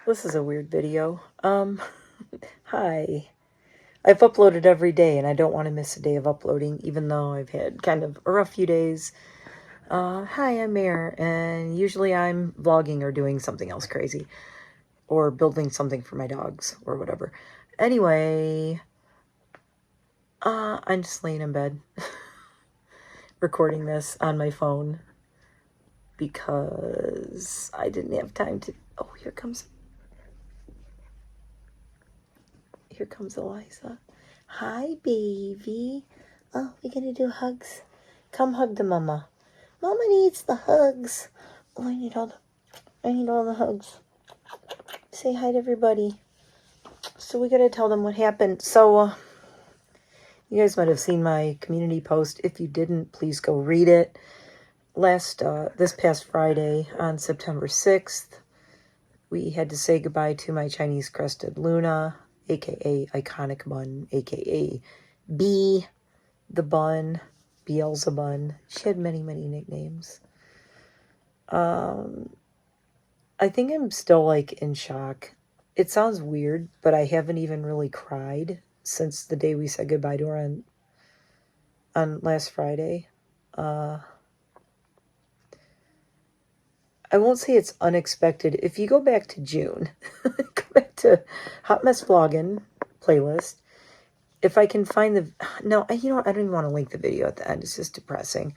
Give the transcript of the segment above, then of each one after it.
This is a weird video. Hi. I've uploaded every day and I don't want to miss a day of uploading, even though I've had kind of a rough few days. Hi, I'm Mare, and usually I'm vlogging or doing something else crazy. Or building something for my dogs, or whatever. Anyway, I'm just laying in bed, recording this on my phone, because I didn't have time to... Oh, here comes Eliza. Hi, baby. Oh, we're gonna do hugs. Come hug the mama. Mama needs the hugs. Oh, I need all the hugs. Say hi to everybody. So we gotta tell them what happened. So, you guys might have seen my community post. If you didn't, please go read it. This past Friday on September 6th, we had to say goodbye to my Chinese crested Luna, aka Iconic Bun, aka B, the Bun, Beelzebun. She had many, many nicknames. I think I'm still like in shock. It sounds weird, but I haven't even really cried since the day we said goodbye to her on last Friday. I won't say it's unexpected. If you go back to June, go back to Hot Mess Vlogging playlist. If I can find the... No, you know what? I don't even want to link the video at the end. It's just depressing.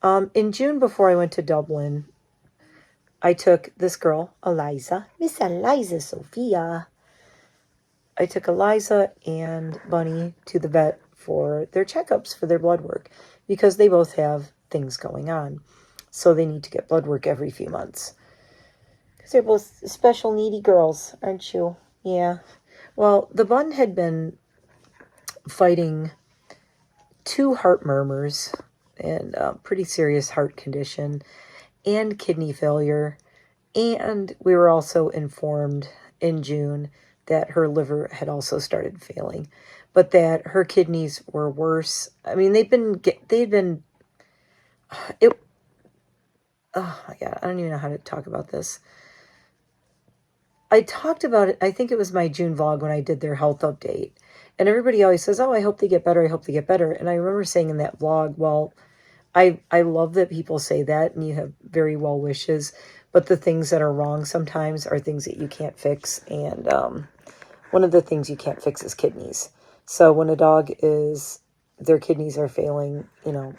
In June, before I went to Dublin, I took this girl, Eliza. Miss Eliza Sophia. I took Eliza and Bunny to the vet for their checkups, for their blood work, because they both have things going on. So they need to get blood work every few months. Because they're both special needy girls, aren't you? Yeah. Well, the Bun had been fighting 2 heart murmurs and a pretty serious heart condition and kidney failure. And we were also informed in June that her liver had also started failing, but that her kidneys were worse. I mean, oh my God, I don't even know how to talk about this. I talked about it, I think it was my June vlog when I did their health update. And everybody always says, oh, I hope they get better, I hope they get better. And I remember saying in that vlog, well, I love that people say that and you have very well wishes, but the things that are wrong sometimes are things that you can't fix. And one of the things you can't fix is kidneys. So when a dog their kidneys are failing, you know,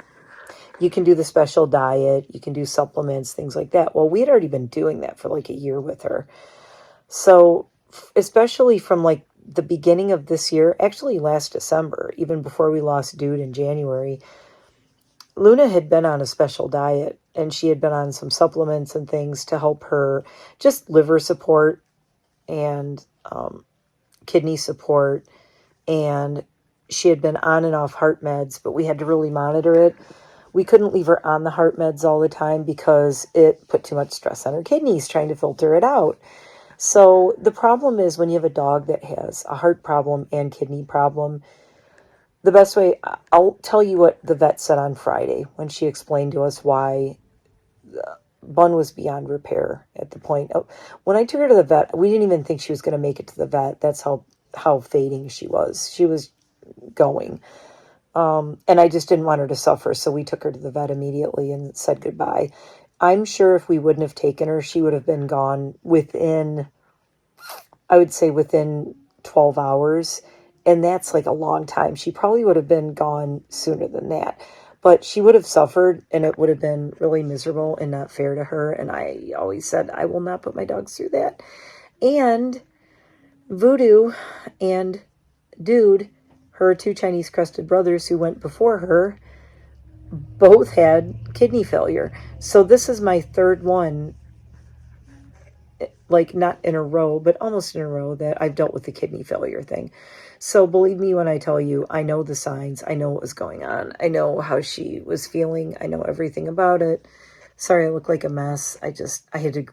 you can do the special diet, you can do supplements, things like that. Well, we had already been doing that for like a year with her. So especially from like the beginning of this year, actually last December, even before we lost Dude in January, Luna had been on a special diet and she had been on some supplements and things to help her, just liver support and kidney support. And she had been on and off heart meds, but we had to really monitor it. We couldn't leave her on the heart meds all the time because it put too much stress on her kidneys trying to filter it out. So the problem is when you have a dog that has a heart problem and kidney problem, the best way, I'll tell you what the vet said on Friday when she explained to us why Bun was beyond repair at the point. When I took her to the vet, we didn't even think she was going to make it to the vet. That's how fading she was. She was going. And I just didn't want her to suffer, so we took her to the vet immediately and said goodbye. I'm sure if we wouldn't have taken her, she would have been gone within 12 hours. And that's like a long time. She probably would have been gone sooner than that. But she would have suffered, and it would have been really miserable and not fair to her. And I always said, I will not put my dogs through that. And Voodoo and Dude, her 2 Chinese crested brothers who went before her, both had kidney failure. So this is my 3rd one, like not in a row, but almost in a row, that I've dealt with the kidney failure thing. So believe me when I tell you, I know the signs. I know what was going on. I know how she was feeling. I know everything about it. Sorry, I look like a mess. I had to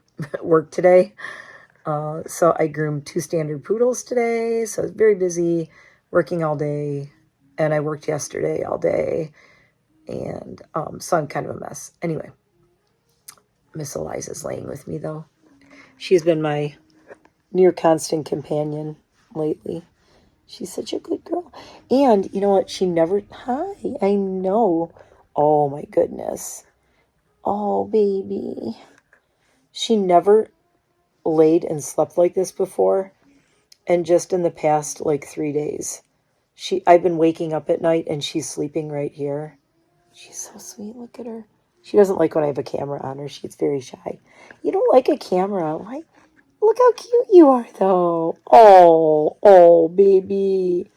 work today. So I groomed 2 standard poodles today. So I was very busy working all day. And I worked yesterday all day. And so I'm kind of a mess. Anyway, Miss Eliza's laying with me, though. She's been my near constant companion lately. She's such a good girl. And you know what? She never... Hi, I know. Oh, my goodness. Oh, baby. She never laid and slept like this before. And just in the past, like 3 days, I've been waking up at night and she's sleeping right here. She's so sweet. Look at her. She doesn't like when I have a camera on her. She's very shy. You don't like a camera. Why? Look how cute you are, though. Oh, baby.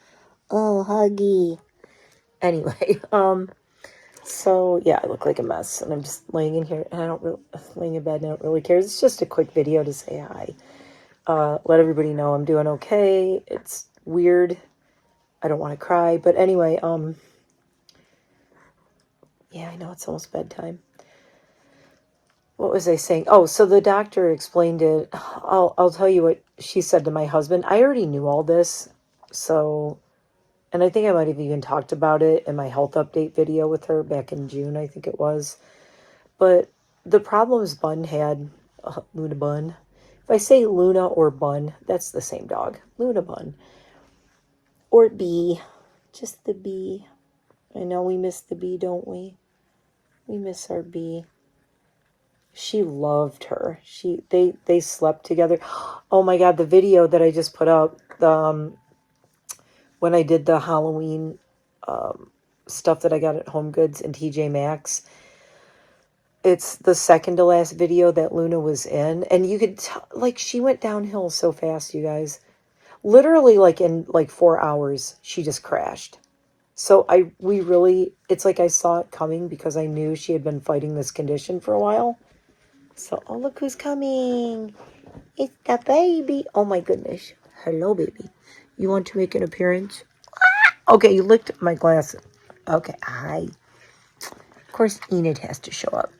Oh, huggy. Anyway, so yeah, I look like a mess, and I'm just laying in here, and laying in bed, and I don't really care. It's just a quick video to say hi. Let everybody know I'm doing okay. It's weird. I don't want to cry, but anyway, yeah, I know it's almost bedtime. What was I saying? Oh, so the doctor explained it. I'll tell you what she said to my husband. I already knew all this, so, and I think I might have even talked about it in my health update video with her back in June, I think it was. But the problems Bun had, Luna Bun, if I say Luna or Bun, that's the same dog. Luna Bun. Or Bee. Just the Bee. I know we miss the Bee, don't we? We miss our Bee. She loved her. They slept together. Oh my God, the video that I just put up, when I did the Halloween stuff that I got at Home Goods and TJ Maxx, it's the second to last video that Luna was in, and you could tell, like, she went downhill so fast, you guys. Literally, like, in like 4 hours, she just crashed. So it's like I saw it coming because I knew she had been fighting this condition for a while. So, oh, look who's coming. It's the baby. Oh, my goodness. Hello, baby. You want to make an appearance? Okay, you licked my glasses. Okay, hi. Of course, Enid has to show up.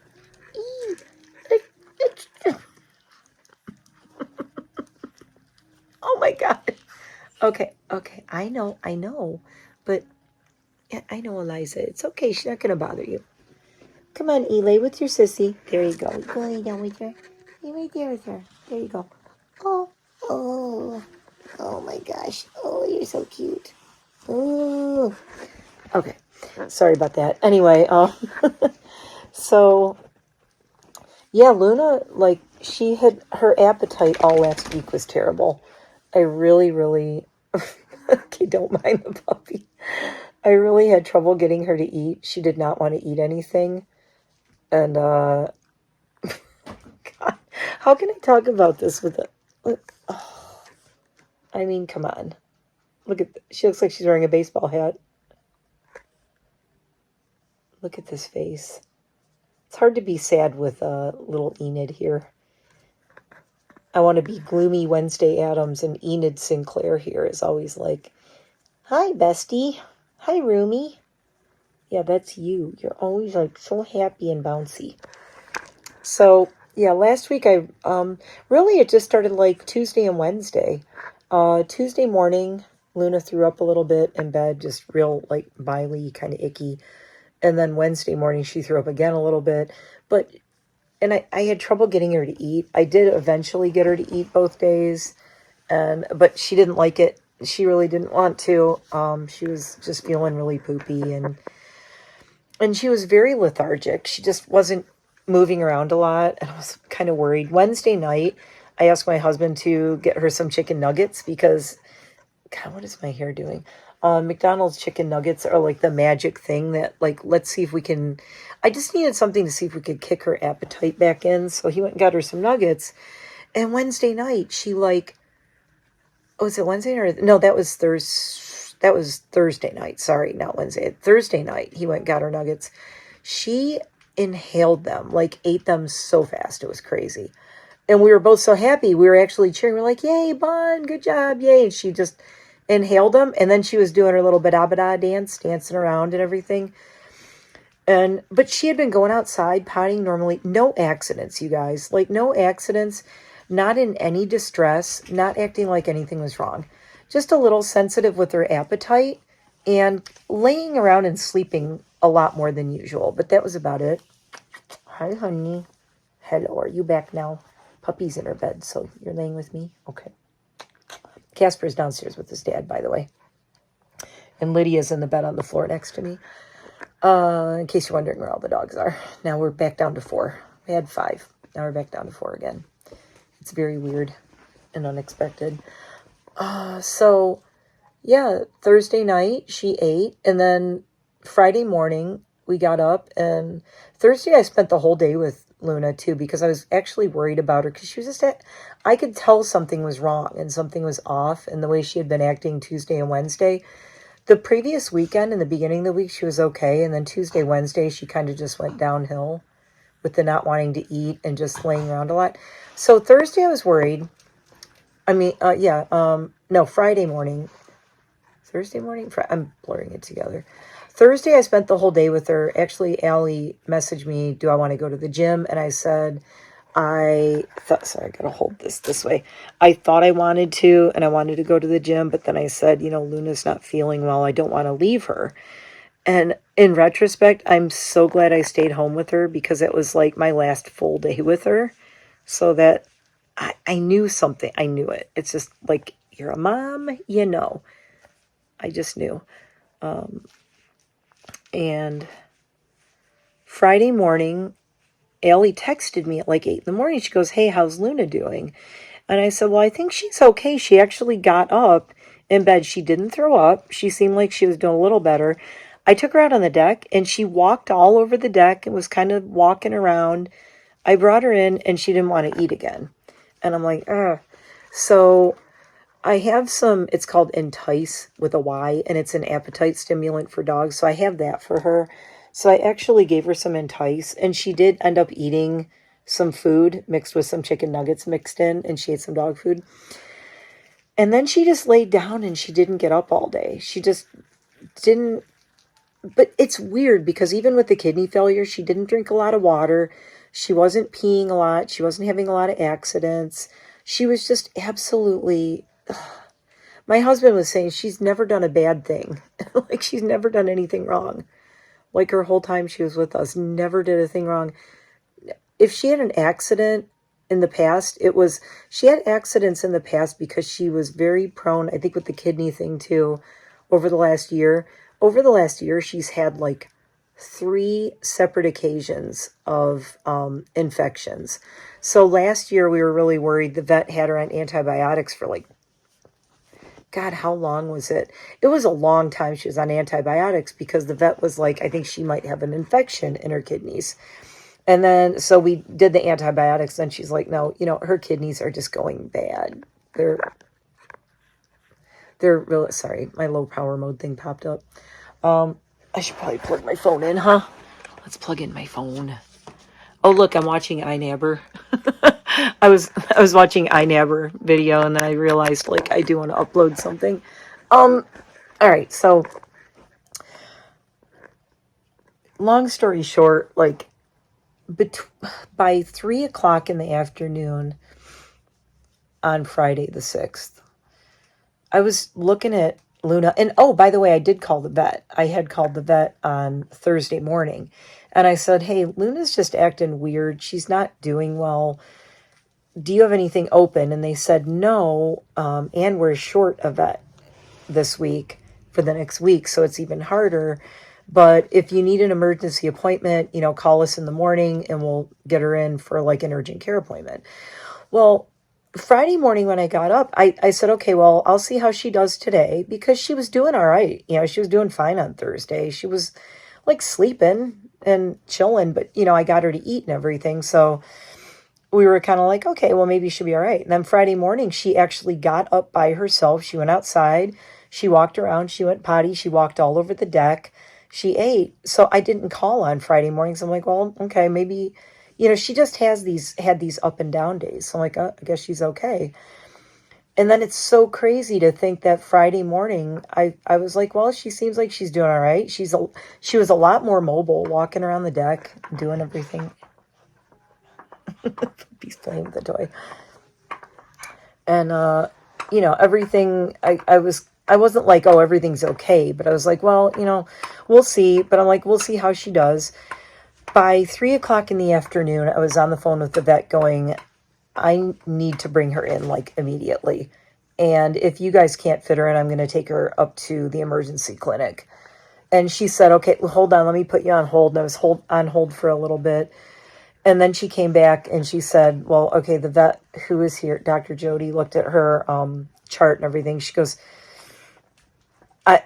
Oh, my God. Okay. I know. But I know, Eliza. It's okay. She's not going to bother you. Come on, Eli, with your sissy. There you go. Go lay down with her. You're right there with her. There you go. Oh my gosh. Oh, you're so cute. Oh. Okay. Sorry about that. Anyway, so yeah, Luna, like, her appetite all last week was terrible. I really, okay, don't mind the puppy. I really had trouble getting her to eat. She did not want to eat anything. And, God, how can I talk about this with it? Oh, I mean, come on. She looks like she's wearing a baseball hat. Look at this face. It's hard to be sad with little Enid here. I want to be gloomy Wednesday Addams, and Enid Sinclair here is always like, hi, bestie. Hi, roomie. Yeah, that's you. You're always like so happy and bouncy. So, yeah, last week really it just started like Tuesday and Wednesday. Tuesday morning, Luna threw up a little bit in bed, just real like bily, kind of icky. And then Wednesday morning, she threw up again a little bit. And I had trouble getting her to eat. I did eventually get her to eat both days, but she didn't like it. She really didn't want to. She was just feeling really poopy, and she was very lethargic. She just wasn't moving around a lot, and I was kind of worried. Wednesday night, I asked my husband to get her some chicken nuggets because, God, what is my hair doing? McDonald's chicken nuggets are like the magic thing that, like, let's see if we can... I just needed something to see if we could kick her appetite back in. So he went and got her some nuggets. And Wednesday night, she like... Oh, was it Wednesday or... No, that was Thursday night. Sorry, not Wednesday. Thursday night, he went and got her nuggets. She inhaled them, like ate them so fast. It was crazy. And we were both so happy. We were actually cheering. We're like, yay, Bun, good job, yay. And she just inhaled them. And then she was doing her little bada dance, dancing around and everything. But she had been going outside, potting normally. No accidents, you guys. Like, no accidents. Not in any distress. Not acting like anything was wrong. Just a little sensitive with her appetite. And laying around and sleeping a lot more than usual. But that was about it. Hi, honey. Hello, are you back now? Puppy's in her bed, so you're laying with me? Okay. Casper's downstairs with his dad, by the way. And Lydia's in the bed on the floor next to me. In case you're wondering where all the dogs are. Now we're back down to 4. We had 5. Now we're back down to 4 again. It's very weird and unexpected. So, yeah, Thursday night she ate. And then Friday morning we got up. And Thursday I spent the whole day with Luna too, because I was actually worried about her. Because she was just I could tell something was wrong and something was off. And the way she had been acting Tuesday and Wednesday. The previous weekend, in the beginning of the week, she was okay. And then Tuesday, Wednesday, she kind of just went downhill with the not wanting to eat and just laying around a lot. So Thursday, I was worried. No, Friday morning. Thursday morning? I'm blurring it together. Thursday, I spent the whole day with her. Actually, Allie messaged me, do I want to go to the gym? And I said, I gotta hold this way. I thought I wanted to, and I wanted to go to the gym, but then I said, Luna's not feeling well. I don't want to leave her. And in retrospect, I'm so glad I stayed home with her, because it was like my last full day with her. So that I knew something. I knew it. It's just like, you're a mom, I just knew. And Friday morning, Allie texted me at like 8 in the morning. She goes, hey, how's Luna doing? And I said, well, I think she's okay. She actually got up in bed. She didn't throw up. She seemed like she was doing a little better. I took her out on the deck, and she walked all over the deck and was kind of walking around. I brought her in, and she didn't want to eat again. And I'm like, ugh. So I have some, it's called Entice with a Y, and it's an appetite stimulant for dogs. So I have that for her. So I actually gave her some Entice, and she did end up eating some food mixed with some chicken nuggets mixed in, and she ate some dog food. And then she just laid down, and she didn't get up all day. She just didn't. But it's weird, because even with the kidney failure, she didn't drink a lot of water. She wasn't peeing a lot. She wasn't having a lot of accidents. She was just absolutely... My husband was saying she's never done a bad thing. Like, she's never done anything wrong. Like, her whole time she was with us, never did a thing wrong. If she had an accident in the past, she had accidents in the past because she was very prone, I think with the kidney thing too, over the last year. Over the last year, she's had like 3 separate occasions of infections. So last year we were really worried. The vet had her on antibiotics for like, God, how long was it? It was a long time she was on antibiotics, because the vet was like, I think she might have an infection in her kidneys. And then, so we did the antibiotics, and she's like, no, her kidneys are just going bad. They're really, sorry, my low power mode thing popped up. I should probably plug my phone in, huh? Let's plug in my phone. Oh, look, I'm watching iNabber. I was watching iNabber video, and then I realized, like, I do want to upload something. All right, so long story short, like, by 3 o'clock in the afternoon on Friday the 6th, I was looking at Luna, and oh, by the way, I did call the vet. I had called the vet on Thursday morning, and I said, hey, Luna's just acting weird. She's not doing well. Do you have anything open? And they said no, and we're short a vet this week for the next week, so it's even harder. But if you need an emergency appointment, call us in the morning, and we'll get her in for like an urgent care appointment. Well, Friday morning when I got up, I said, okay, well, I'll see how she does today, because she was doing all right. She was doing fine on Thursday. She was like sleeping and chilling, but I got her to eat and everything. So we were kind of like, okay, well, maybe she'll be all right. And then Friday morning, she actually got up by herself. She went outside. She walked around. She went potty. She walked all over the deck. She ate. So I didn't call on Friday mornings. I'm like, well, okay, maybe, she just had these up and down days. So I'm like, I guess she's okay. And then it's so crazy to think that Friday morning, I was like, well, she seems like she's doing all right. She was a lot more mobile, walking around the deck, doing everything. He's playing with the toy. And, everything, I wasn't like, oh, everything's okay. But I was like, well, we'll see. But I'm like, we'll see how she does. By 3 o'clock in the afternoon, I was on the phone with the vet going, I need to bring her in like immediately. And if you guys can't fit her in, I'm going to take her up to the emergency clinic. And she said, okay, well, hold on, let me put you on hold. And I was on hold for a little bit. And then she came back and she said, well, okay, the vet who is here, Dr. Jody, looked at her chart and everything. She goes,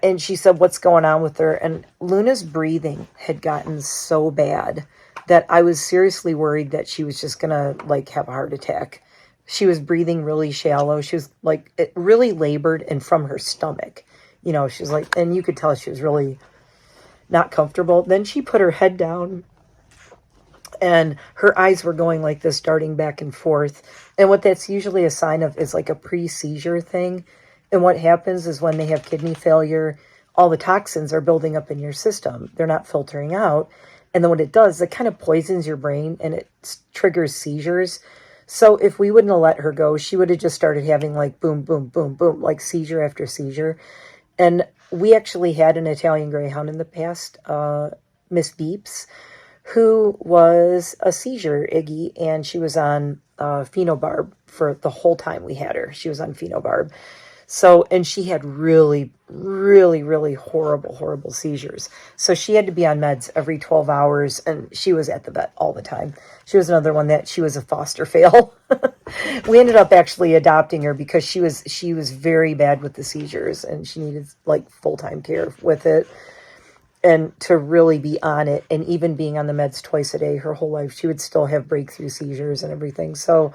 and she said, what's going on with her? And Luna's breathing had gotten so bad that I was seriously worried that she was just going to like have a heart attack. She was breathing really shallow. She was like, it really labored and from her stomach. You know, she was like, and you could tell she was really not comfortable. Then she put her head down and her eyes were going like this, darting back and forth. And what that's usually a sign of is like a pre-seizure thing. And what happens is when they have kidney failure, all the toxins are building up in your system. They're not filtering out. And then what it does, it kind of poisons your brain and it triggers seizures. So if we wouldn't have let her go, she would have just started having like boom, boom, boom, boom, like seizure after seizure. And we actually had an Italian Greyhound in the past, Miss Beeps, who was a seizure Iggy, and she was on phenobarb for the whole time we had her. She was on phenobarb. So, and she had really, really, really horrible, horrible seizures. So she had to be on meds every 12 hours, and she was at the vet all the time. She was another one that she was a foster fail. We ended up actually adopting her because she was very bad with the seizures, and she needed like full-time care with it. And to really be on it, and even being on the meds twice a day her whole life, she would still have breakthrough seizures and everything. So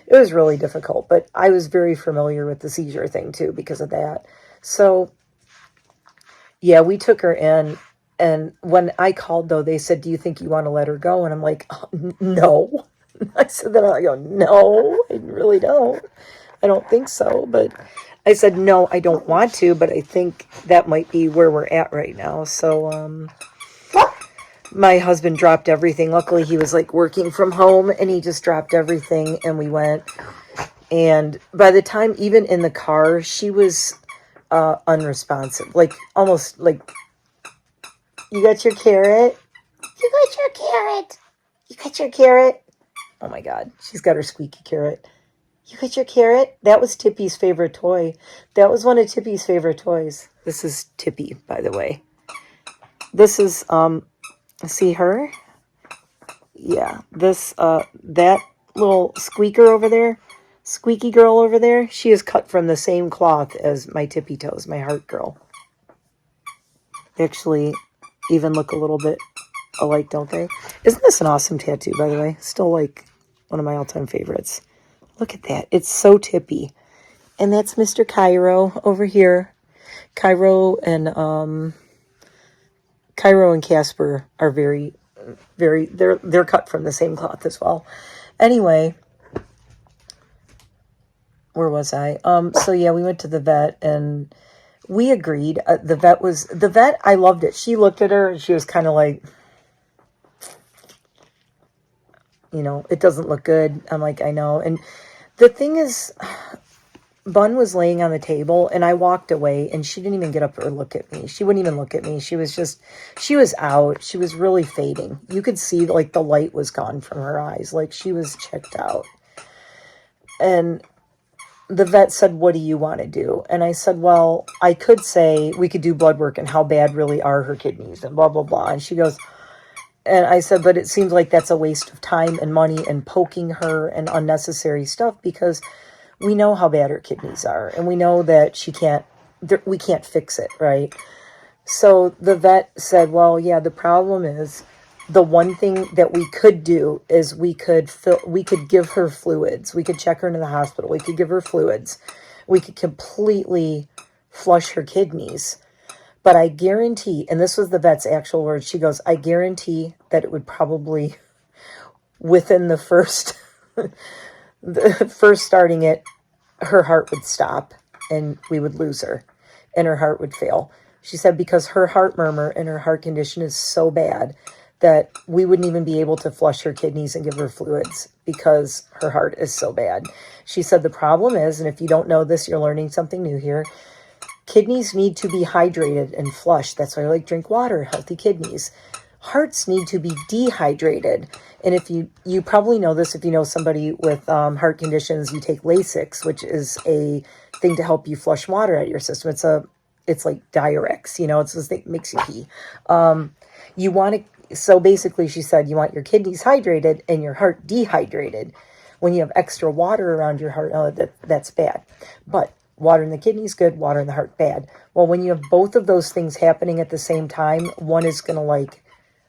it was really difficult, but I was very familiar with the seizure thing too because of that. So yeah, we took her in, and when I called though, they said, do you think you want to let her go? And I'm like, oh, no. I said that, I go, no, I really don't. I don't think so, but I said, no, I don't want to, but I think that might be where we're at right now. So, my husband dropped everything. Luckily, he was like working from home, and he just dropped everything, and we went. And by the time, even in the car, she was unresponsive, like almost like, you got your carrot? You got your carrot? You got your carrot? Oh my God, she's got her squeaky carrot. You got your carrot? That was Tippy's favorite toy. That was one of Tippy's favorite toys. This is Tippy, by the way. This is, see her? Yeah, this, that little squeaker over there, squeaky girl over there, she is cut from the same cloth as my Tippy Toes, my heart girl. They actually even look a little bit alike, don't they? Isn't this an awesome tattoo, by the way? Still like one of my all-time favorites. Look at that. It's so Tippy. And that's Mr. Cairo over here. Cairo and Casper are very, very, they're cut from the same cloth as well. Anyway, where was I? So yeah, we went to the vet and we agreed. The vet, I loved it. She looked at her and she was kind of like, you know, it doesn't look good. I'm like, I know. And the thing is, Bun was laying on the table and I walked away and she didn't even get up or look at me. She wouldn't even look at me. She was out. She was really fading. You could see like the light was gone from her eyes. Like she was checked out. And the vet said, what do you want to do? And I said, well, I could say we could do blood work and how bad really are her kidneys and blah, blah, blah. And she goes, and I said, but it seems like that's a waste of time and money and poking her and unnecessary stuff because we know how bad her kidneys are and we know that we can't fix it, right? So the vet said, well, yeah, the problem is the one thing that we could do is we could give her fluids. We could check her into the hospital. We could give her fluids. We could completely flush her kidneys. But I guarantee, and this was the vet's actual words, she goes, I guarantee that it would probably, within the first starting it, her heart would stop and we would lose her and her heart would fail. She said because her heart murmur and her heart condition is so bad that we wouldn't even be able to flush her kidneys and give her fluids because her heart is so bad. She said the problem is, and if you don't know this, you're learning something new here, kidneys need to be hydrated and flushed. That's why I like drink water, healthy kidneys. hearts need to be dehydrated. And if you probably know this, if you know somebody with heart conditions, you take Lasix, which is a thing to help you flush water out of your system. It's like Diurex, it's this thing that makes you pee. You want to, so basically she said, you want your kidneys hydrated and your heart dehydrated. When you have extra water around your heart, that's bad. But water in the kidneys, good. Water in the heart, bad. Well, when you have both of those things happening at the same time, one is going to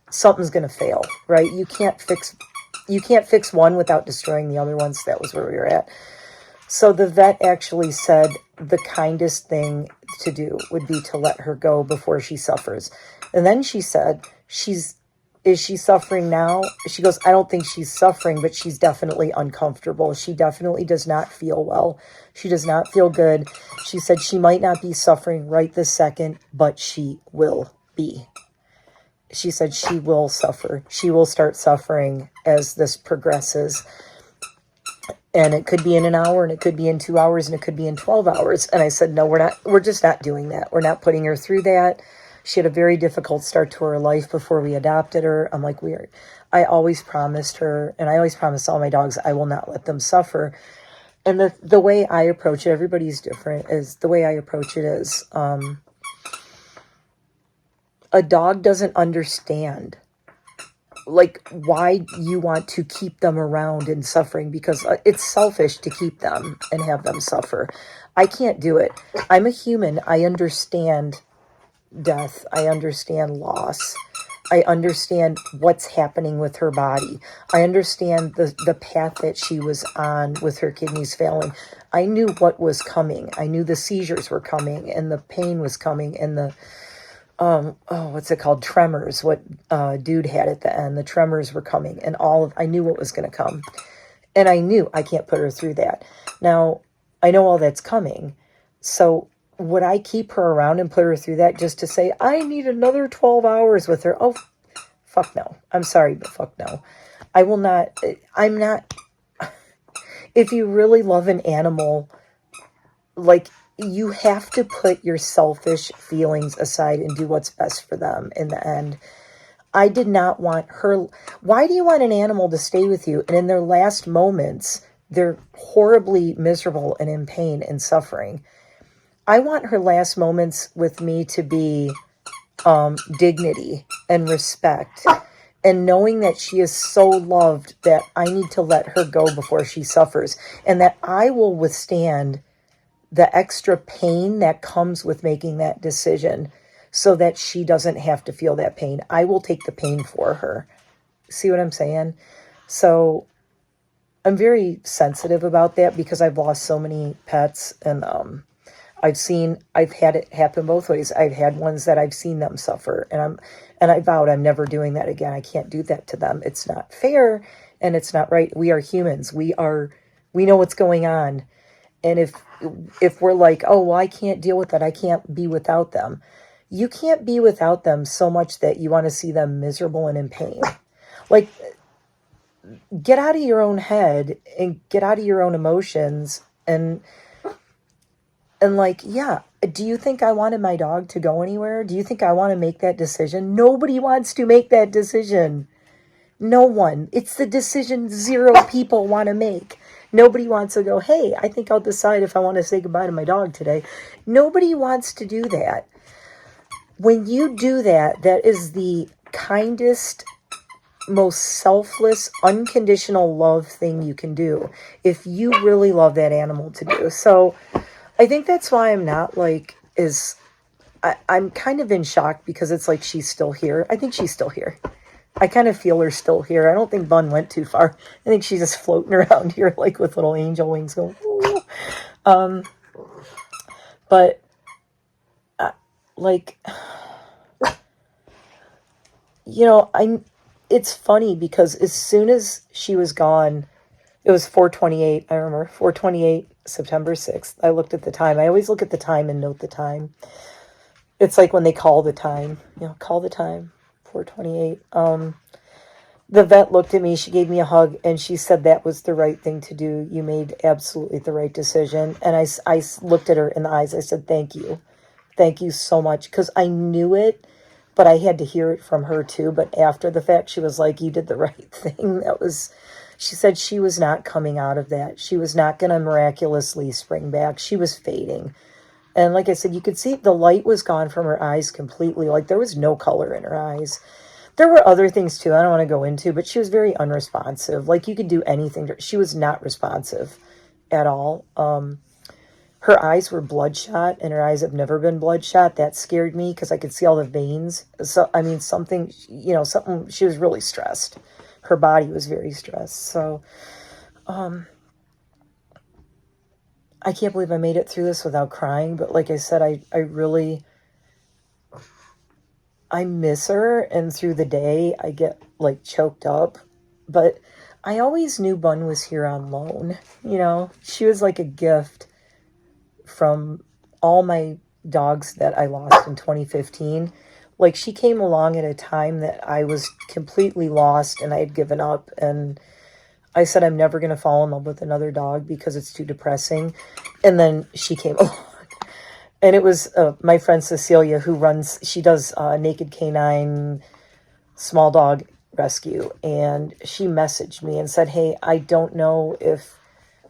something's going to fail, right? You can't fix one without destroying the other one. So that was where we were at. So the vet actually said the kindest thing to do would be to let her go before she suffers. And then she said, is she suffering now? She goes, I don't think she's suffering, but she's definitely uncomfortable. She definitely does not feel well. She does not feel good. She said she might not be suffering right this second, but she will be. She said she will suffer. She will start suffering as this progresses. And it could be in an hour, and it could be in 2 hours, and it could be in 12 hours. And I said, no, we're just not doing that. We're not putting her through that. She had a very difficult start to her life before we adopted her. I'm like, I always promised her, and I always promise all my dogs, I will not let them suffer. And the way I approach it, everybody's different, is the way I approach it is, a dog doesn't understand why you want to keep them around and suffering, because it's selfish to keep them and have them suffer. I can't do it. I'm a human. I understand death. I understand loss. I understand what's happening with her body. I understand the path that she was on with her kidneys failing. I knew what was coming. I knew the seizures were coming, and the pain was coming, and the what's it called? Tremors, what dude had at the end. The tremors were coming, and I knew what was going to come. And I knew I can't put her through that. Now, I know all that's coming. So would I keep her around and put her through that just to say, I need another 12 hours with her? Oh, fuck no. I'm sorry, but fuck no. I will not. I'm not. If you really love an animal, you have to put your selfish feelings aside and do what's best for them in the end. I did not want her. Why do you want an animal to stay with you? And in their last moments, they're horribly miserable and in pain and suffering. I want her last moments with me to be dignity and respect, and knowing that she is so loved that I need to let her go before she suffers, and that I will withstand the extra pain that comes with making that decision so that she doesn't have to feel that pain. I will take the pain for her. See what I'm saying? So I'm very sensitive about that because I've lost so many pets, and I've had it happen both ways. I've had ones that I've seen them suffer, and I vowed I'm never doing that again. I can't do that to them. It's not fair, and it's not right. We are humans. We know what's going on. And if we're like, oh, well, I can't deal with that, I can't be without them. You can't be without them so much that you want to see them miserable and in pain. Get out of your own head and get out of your own emotions. And yeah, do you think I wanted my dog to go anywhere? Do you think I want to make that decision? Nobody wants to make that decision. No one. It's the decision zero people want to make. Nobody wants to go, hey, I think I'll decide if I want to say goodbye to my dog today. Nobody wants to do that. When you do that, that is the kindest, most selfless, unconditional love thing you can do if you really love that animal to do. So I think that's why I'm not I'm kind of in shock, because it's like she's still here. I think she's still here. I kind of feel her still here. I don't think Bun went too far. I think she's just floating around here with little angel wings going, ooh. But it's funny because as soon as she was gone, it was 4:28. I remember 4:28, September 6th. I looked at the time. I always look at the time and note the time. It's like when they call the time, call the time, 4:28. The vet looked at me, she gave me a hug, and she said that was the right thing to do. You made absolutely the right decision. And I looked at her in the eyes. I said, thank you. Thank you so much. Because I knew it but I had to hear it from her too. But after the fact, she was like, you did the right thing. She said she was not coming out of that. She was not going to miraculously spring back. She was fading. And like I said, you could see the light was gone from her eyes completely. Like there was no color in her eyes. There were other things too I don't want to go into, but she was very unresponsive. Like you could do anything. She was not responsive at all. Her eyes were bloodshot, and her eyes have never been bloodshot. That scared me because I could see all the veins. So, I mean, something, she was really stressed. Her body was very stressed. So, I can't believe I made it through this without crying. But like I said, I miss her. And through the day, I get like choked up. But I always knew Bun was here on loan. She was like a gift from all my dogs that I lost in 2015. Like she came along at a time that I was completely lost and I had given up, and I said I'm never going to fall in love with another dog because it's too depressing. And then she came along, and it was my friend Cecilia she does Naked Canine small dog rescue, and she messaged me and said, hey, I don't know if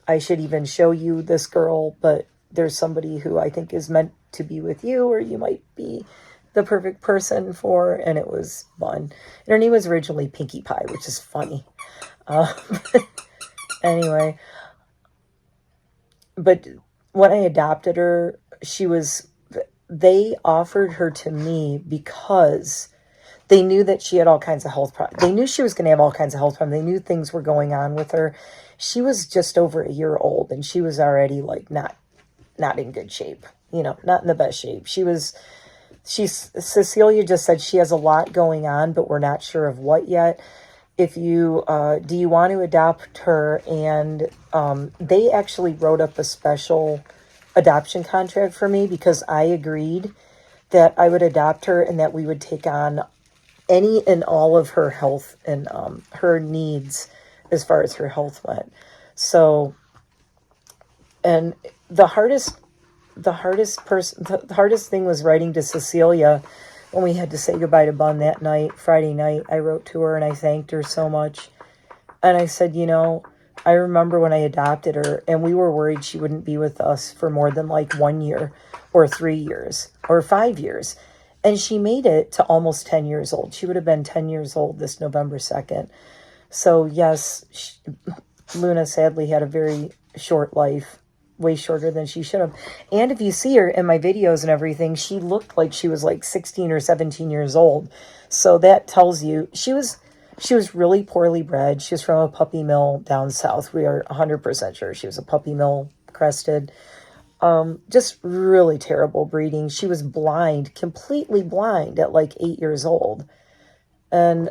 I should even show you this girl, but there's somebody who I think is meant to be with you, or you might be the perfect person for, and it was Bun. And her name was originally Pinkie Pie, which is funny. Anyway, but when I adopted her, they offered her to me because they knew that she had all kinds of health problems. They knew she was going to have all kinds of health problems. They knew things were going on with her. She was just over a year old, and she was already like not in good shape, not in the best shape. Cecilia just said she has a lot going on, but we're not sure of what yet. If you, do you want to adopt her? And they actually wrote up a special adoption contract for me because I agreed that I would adopt her and that we would take on any and all of her health and her needs as far as her health went. So, and the hardest thing was writing to Cecilia when we had to say goodbye to Bun that night, Friday night. I wrote to her and I thanked her so much. And I said, I remember when I adopted her and we were worried she wouldn't be with us for more than like 1 year or 3 years or 5 years. And she made it to almost 10 years old. She would have been 10 years old this November 2nd. So yes, Luna sadly had a very short life, way shorter than she should have. And if you see her in my videos and everything, she looked like she was like 16 or 17 years old. So that tells you she was really poorly bred. She was from a puppy mill down south. We are 100% sure she was a puppy mill crested. Just really terrible breeding. She was blind, completely blind at like 8 years old. And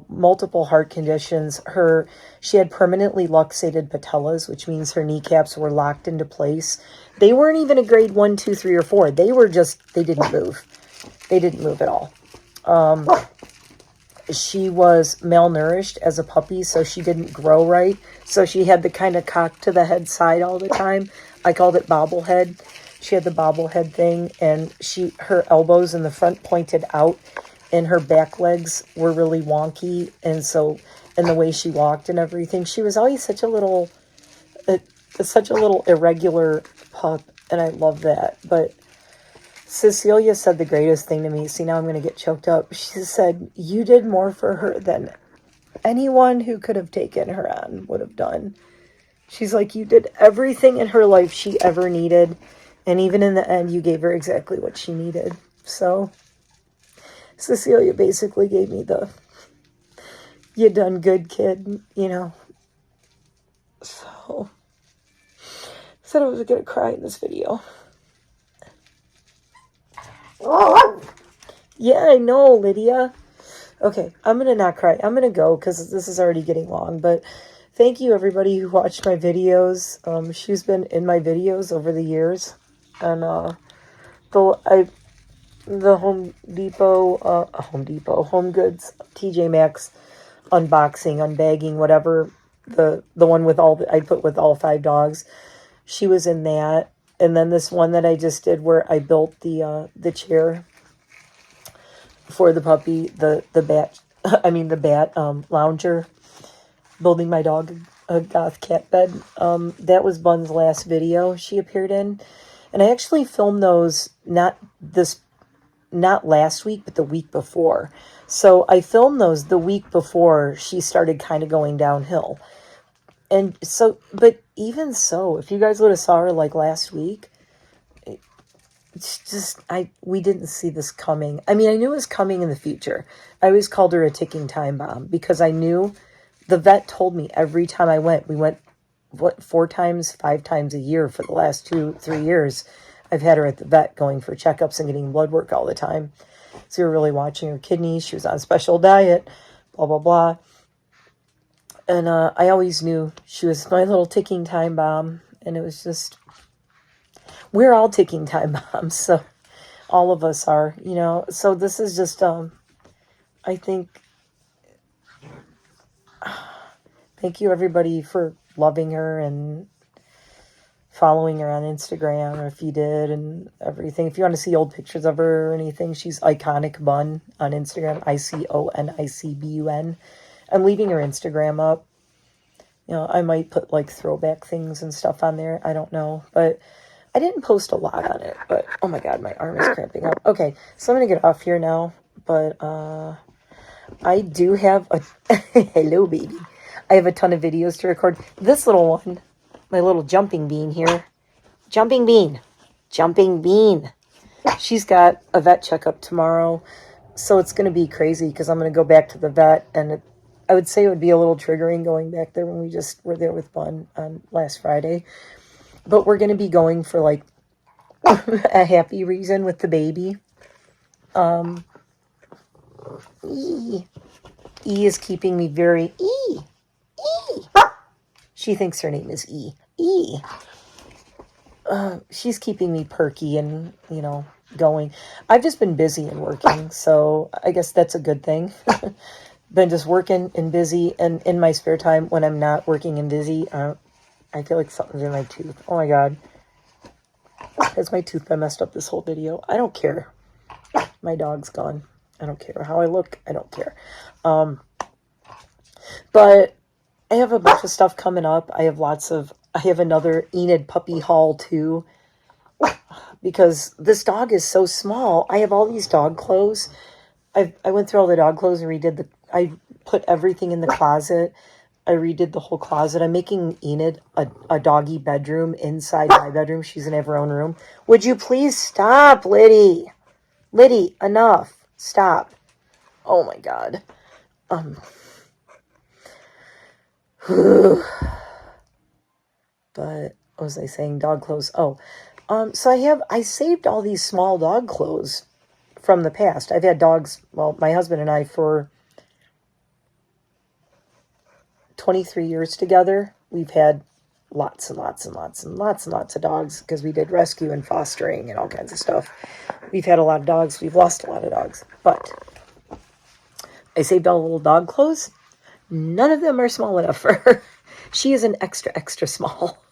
multiple heart conditions. She had permanently luxated patellas, which means her kneecaps were locked into place. They weren't even a grade 1, 2, 3, or 4. They didn't move. They didn't move at all. She was malnourished as a puppy, so she didn't grow right. So she had the kind of cock to the head side all the time. I called it bobblehead. She had the bobblehead thing, and her elbows in the front pointed out, and her back legs were really wonky, and the way she walked and everything, she was always such a little irregular pup, and I love that. But Cecilia said the greatest thing to me. See, now I'm going to get choked up. She said, you did more for her than anyone who could have taken her on would have done. She's like, you did everything in her life she ever needed, and even in the end, you gave her exactly what she needed. So Cecilia basically gave me you done good, kid, So, said I was going to cry in this video. Yeah, I know, Lydia. Okay, I'm going to not cry. I'm going to go because this is already getting long. But thank you, everybody who watched my videos. She's been in my videos over the years. And the Home Goods, TJ Maxx unboxing, unbagging, whatever, the one with I put with all 5 dogs. She was in that. And then this one that I just did where I built the chair for the puppy, the bat, the bat lounger, building my dog a goth cat bed. That was Bun's last video she appeared in. And I actually filmed those not last week, but the week before. So I filmed those the week before she started kind of going downhill. And so, but even so, if you guys would have saw her like last week, it's just, we didn't see this coming. I mean, I knew it was coming in the future. I always called her a ticking time bomb because I knew the vet told me every time we went, 4 times, 5 times a year for the last 2-3 years. I've had her at the vet going for checkups and getting blood work all the time. So we were really watching her kidneys. She was on a special diet, blah, blah, blah. And I always knew she was my little ticking time bomb. And it was just, we're all ticking time bombs. So all of us are, you know. So this is just, I think, thank you everybody for loving her and following her on Instagram, or if you did, and everything. If you want to see old pictures of her or anything, she's Iconic Bun on Instagram, ICONICBUN. I'm leaving her Instagram up. You know, I might put like throwback things and stuff on there. I don't know, but I didn't post a lot on it. But oh my god, my arm is cramping up. Okay, so I'm gonna get off here now. But I do have a hello baby. I have a ton of videos to record. This little one, my little jumping bean here. Jumping bean. Jumping bean. She's got a vet checkup tomorrow. So it's going to be crazy because I'm going to go back to the vet. And I would say it would be a little triggering going back there when we just were there with Bun on last Friday. But we're going to be going for like a happy reason with the baby. E is keeping me very E. She thinks her name is E. E. She's keeping me perky and, you know, going. I've just been busy and working, so I guess that's a good thing. Been just working and busy, and in my spare time when I'm not working and busy, I feel like something's in my tooth. Oh my god. Has my tooth been messed up this whole video? I don't care. My dog's gone. I don't care how I look. I don't care. But I have a bunch of stuff coming up. I have another Enid puppy haul too. Because this dog is so small. I have all these dog clothes. I went through all the dog clothes and I put everything in the closet. I redid the whole closet. I'm making Enid a doggy bedroom inside my bedroom. She's going to have her own room. Would you please stop, Liddy? Liddy, enough. Stop. Oh my god. But what was I saying? Dog clothes. Oh, so I saved all these small dog clothes from the past. I've had dogs, well, my husband and I, for 23 years together. We've had lots and lots and lots and lots and lots of dogs because we did rescue and fostering and all kinds of stuff. We've had a lot of dogs. We've lost a lot of dogs. But I saved all the little dog clothes. None of them are small enough for her. She is an extra, extra small.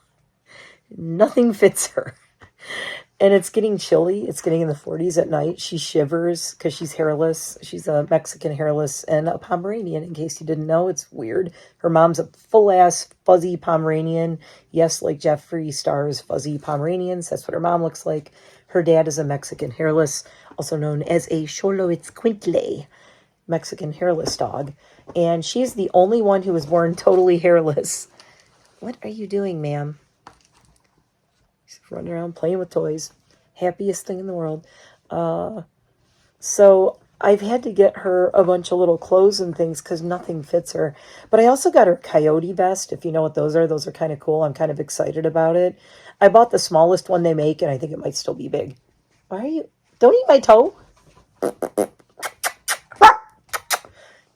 Nothing fits her. And it's getting chilly. It's getting in the 40s at night. She shivers because she's hairless. She's a Mexican hairless and a Pomeranian, in case you didn't know. It's weird. Her mom's a full-ass fuzzy Pomeranian. Yes, like Jeffree Star's fuzzy Pomeranians. That's what her mom looks like. Her dad is a Mexican hairless, also known as a Xoloitzcuintle, Mexican hairless dog. And she's the only one who was born totally hairless. What are you doing, ma'am? She's running around playing with toys. Happiest thing in the world. So I've had to get her a bunch of little clothes and things because nothing fits her. But I also got her coyote vest. If you know what those are kind of cool. I'm kind of excited about it. I bought the smallest one they make, and I think it might still be big. Why are you? Don't eat my toe.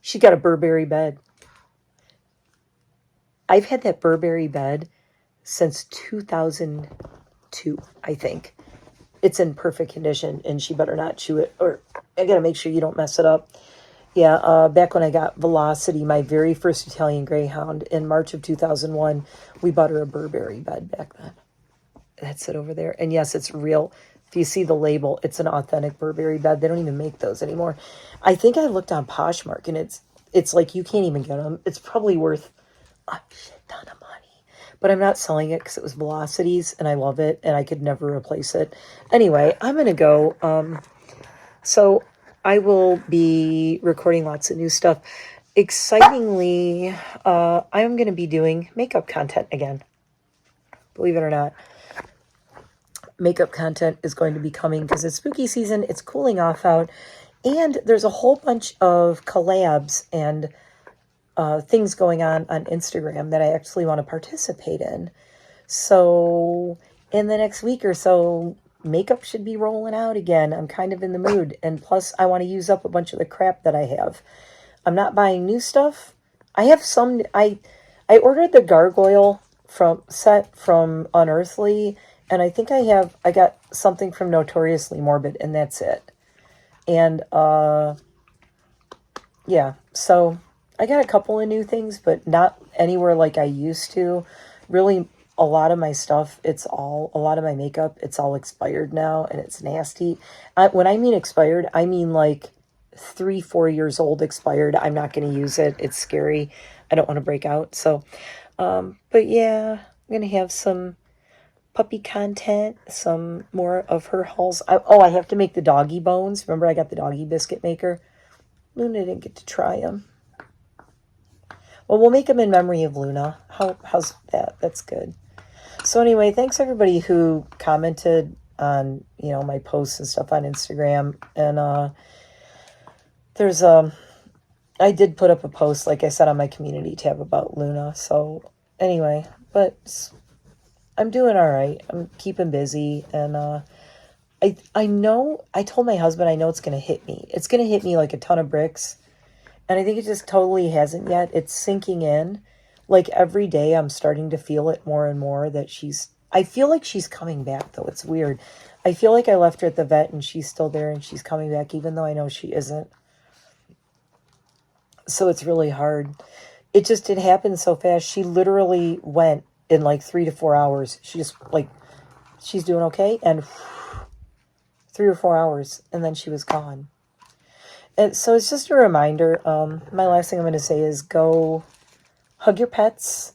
She got a Burberry bed. I've had that Burberry bed since 2002, I think. It's in perfect condition, and she better not chew it, or I gotta make sure you don't mess it up. Yeah, back when I got Velocity, my very first Italian Greyhound, in March of 2001, we bought her a Burberry bed back then. That's it over there. And yes, it's real If you see the label, it's an authentic Burberry bed. They don't even make those anymore. I think I looked on Poshmark, and it's like you can't even get them. It's probably worth a shit ton of money. But I'm not selling it because it was Velocities, and I love it, and I could never replace it. Anyway, I'm going to go. So I will be recording lots of new stuff. Excitingly, I am going to be doing makeup content again. Believe it or not. Makeup content is going to be coming because it's spooky season. It's cooling off out. And there's a whole bunch of collabs and things going on Instagram that I actually want to participate in. So in the next week or so, makeup should be rolling out again. I'm kind of in the mood. And plus, I want to use up a bunch of the crap that I have. I'm not buying new stuff. I have some... I ordered the gargoyle set from Unearthly, and I think I got something from Notoriously Morbid, and that's it. And, yeah, so I got a couple of new things, but not anywhere like I used to. Really, a lot of my stuff, a lot of my makeup, it's all expired now, and it's nasty. When I mean expired, I mean like 3-4 years old expired. I'm not going to use it. It's scary. I don't want to break out. So, but yeah, I'm going to have some puppy content, some more of her hauls. I have to make the doggy bones. Remember, I got the doggy biscuit maker. Luna didn't get to try them. Well, we'll make them in memory of Luna. How's that? That's good. So anyway, thanks everybody who commented on, my posts and stuff on Instagram. And I did put up a post, like I said, on my community tab about Luna. So anyway, but I'm doing all right. I'm keeping busy, and I know, I told my husband, I know it's going to hit me. It's going to hit me like a ton of bricks, and I think it just totally hasn't yet. It's sinking in. Like every day I'm starting to feel it more and more that I feel like she's coming back, though. It's weird. I feel like I left her at the vet and she's still there and she's coming back, even though I know she isn't. So it's really hard. It happened so fast. She literally went in like 3 to 4 hours. She just she's doing okay, and 3 or 4 hours, and then she was gone. And so it's just a reminder. My last thing I'm going to say is go hug your pets,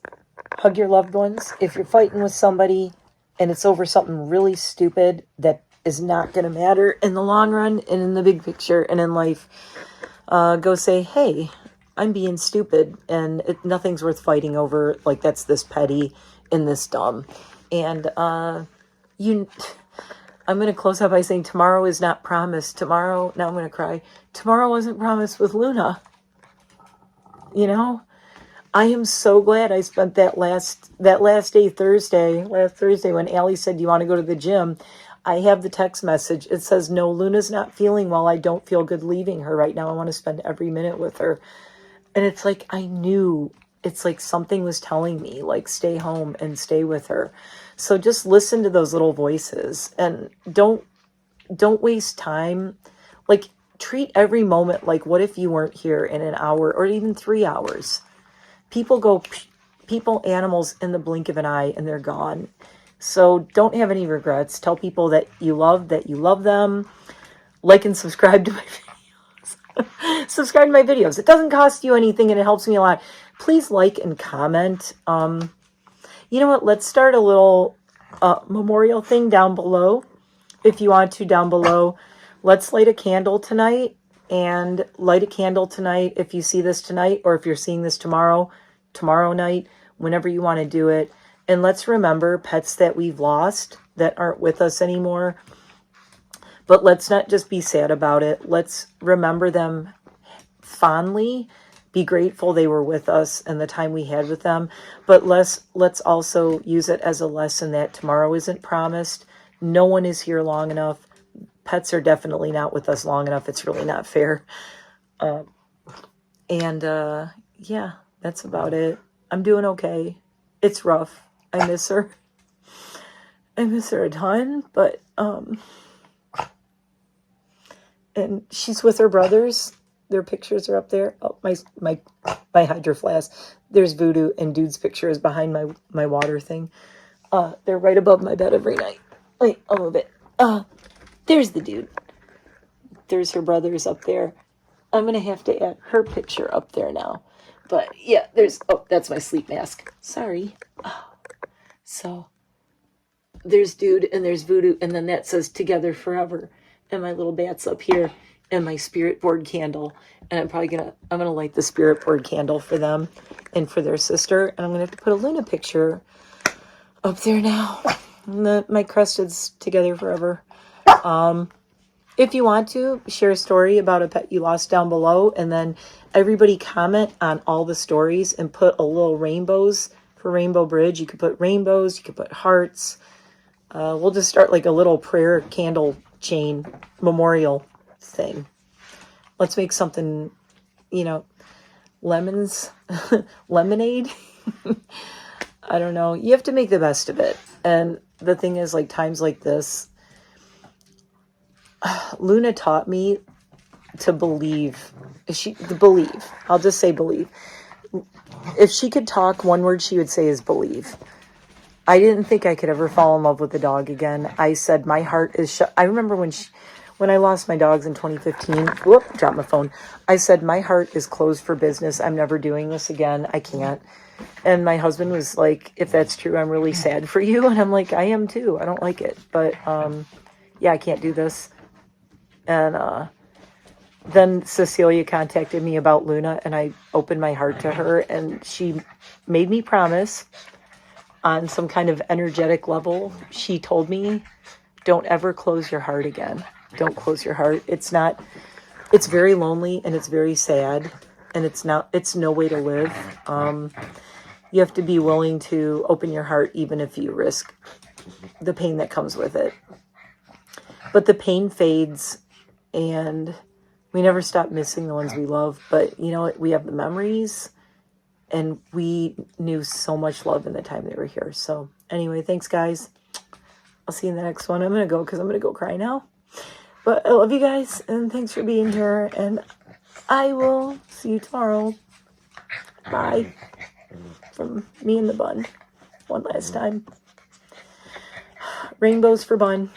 hug your loved ones. If you're fighting with somebody and it's over something really stupid that is not going to matter in the long run and in the big picture and in life, go say, hey, I'm being stupid, and nothing's worth fighting over. Like, that's this petty and this dumb. And I'm going to close out by saying tomorrow is not promised. Tomorrow, now I'm going to cry. Tomorrow wasn't promised with Luna. I am so glad I spent that last day, last Thursday, when Allie said, do you want to go to the gym? I have the text message. It says, no, Luna's not feeling well. I don't feel good leaving her right now. I want to spend every minute with her. And it's like, I knew, it's like something was telling me, like, stay home and stay with her. So just listen to those little voices, and don't waste time. Like, treat every moment like, what if you weren't here in an hour or even 3 hours? People, animals in the blink of an eye, and they're gone. So don't have any regrets. Tell people that you love them. Like and subscribe to my videos. Subscribe to my videos. It doesn't cost you anything, and it helps me a lot. Please like and comment. You know what? Let's start a little memorial thing down below. If you want to, down below. Let's light a candle tonight. And light a candle tonight if you see this tonight, or if you're seeing this tomorrow night, whenever you want to do it. And let's remember pets that we've lost that aren't with us anymore. But let's not just be sad about it. Let's remember them fondly. Be grateful they were with us and the time we had with them. But let's also use it as a lesson that tomorrow isn't promised. No one is here long enough. Pets are definitely not with us long enough. It's really not fair. Yeah, that's about it. I'm doing okay. It's rough. I miss her. I miss her a ton, but and she's with her brothers. Their pictures are up there. Oh, my Hydro Flask. There's Voodoo, and Dude's picture is behind my water thing. They're right above my bed every night. Wait, I'll move it. There's the dude. There's her brothers up there. I'm going to have to add her picture up there now. But yeah, there's, oh, that's my sleep mask. Sorry. Oh. So there's dude and there's voodoo. And then that says together forever. And my little bat's up here and my spirit board candle. And I'm probably going to light the spirit board candle for them and for their sister. And I'm going to have to put a Luna picture up there now. And my crusted's together forever. If you want to, share a story about a pet you lost down below, and then everybody comment on all the stories and put a little rainbows for Rainbow Bridge. You could put rainbows, you could put hearts. We'll just start like a little prayer candle chain memorial thing. Let's make something, you know, lemons, lemonade. I don't know. You have to make the best of it. And the thing is, like, times like this, Luna taught me to believe. I'll just say believe. If she could talk, one word she would say is believe. I didn't think I could ever fall in love with a dog again. I said my heart is shut. I remember when I lost my dogs in 2015. Whoop, dropped my phone. I said my heart is closed for business. I'm never doing this again. I can't. And my husband was like, if that's true, I'm really sad for you. And I'm like, I am too. I don't like it. But yeah, I can't do this. And then Cecilia contacted me about Luna, and I opened my heart to her, and she made me promise on some kind of energetic level. She told me, don't ever close your heart again. Don't close your heart. It's very lonely, and it's very sad, and it's no way to live. You have to be willing to open your heart, even if you risk the pain that comes with it. But the pain fades, and we never stop missing the ones we love. But you know what? We have the memories, and we knew so much love in the time they were here. So anyway, thanks, guys. I'll see you in the next one. I'm going to go because I'm going to go cry now. But I love you guys, and thanks for being here. And I will see you tomorrow. Bye. From me and the bun. One last time. Rainbows for Bun.